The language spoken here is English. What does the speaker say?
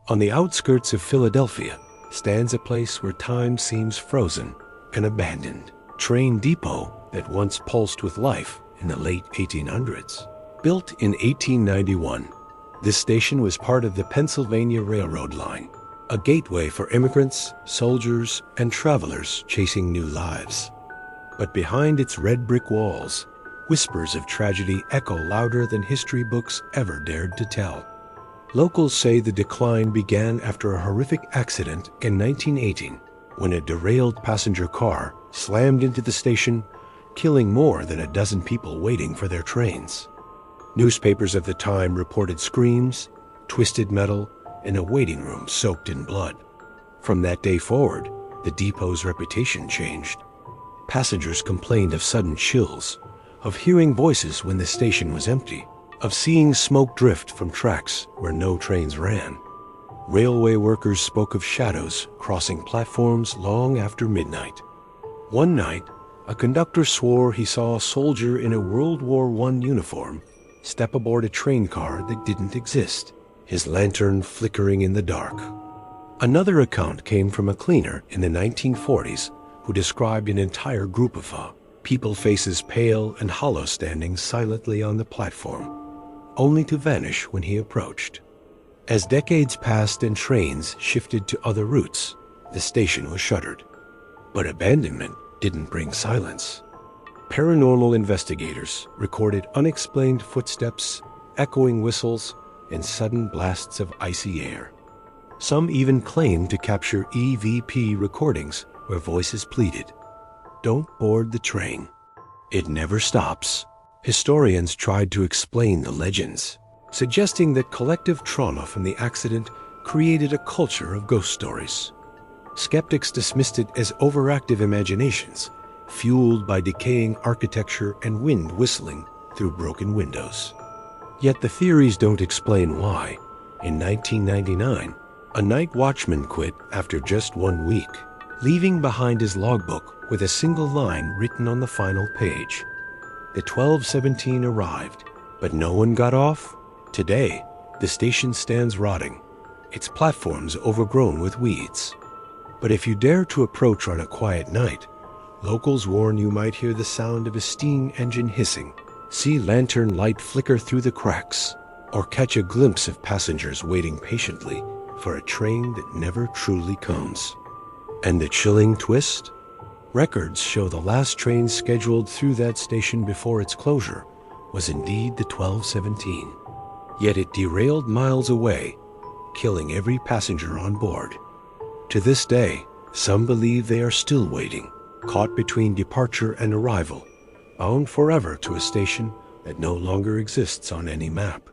On the outskirts of Philadelphia stands a place where time seems frozen, an abandoned train depot that once pulsed with life in the late 1800s. Built in 1891, this station was part of the Pennsylvania Railroad line, a gateway for immigrants, soldiers, and travelers chasing new lives. But behind its red brick walls, whispers of tragedy echo louder than history books ever dared to tell. Locals say the decline began after a horrific accident in 1918 when a derailed passenger car slammed into the station, killing more than a dozen people waiting for their trains. Newspapers of the time reported screams, twisted metal, and a waiting room soaked in blood. From that day forward, the depot's reputation changed. Passengers complained of sudden chills, of hearing voices when the station was empty, of seeing smoke drift from tracks where no trains ran. Railway workers spoke of shadows crossing platforms long after midnight. One night, a conductor swore he saw a soldier in a World War I uniform step aboard a train car that didn't exist, his lantern flickering in the dark. Another account came from a cleaner in the 1940s who described an entire group of people, faces pale and hollow, standing silently on the platform, only to vanish when he approached. As decades passed and trains shifted to other routes, the station was shuttered. But abandonment didn't bring silence. Paranormal investigators recorded unexplained footsteps, echoing whistles, and sudden blasts of icy air. Some even claimed to capture EVP recordings where voices pleaded, "Don't board the train. It never stops." Historians tried to explain the legends, suggesting that collective trauma from the accident created a culture of ghost stories. Skeptics dismissed it as overactive imaginations, fueled by decaying architecture and wind whistling through broken windows. Yet the theories don't explain why. In 1999, a night watchman quit after just 1 week, leaving behind his logbook with a single line written on the final page. The 1217 arrived, but no one got off. Today, the station stands rotting, its platforms overgrown with weeds. But if you dare to approach on a quiet night, locals warn you might hear the sound of a steam engine hissing, see lantern light flicker through the cracks, or catch a glimpse of passengers waiting patiently for a train that never truly comes. And the chilling twist? Records show the last train scheduled through that station before its closure was indeed the 1217. Yet it derailed miles away, killing every passenger on board. To this day, some believe they are still waiting, caught between departure and arrival, bound forever to a station that no longer exists on any map.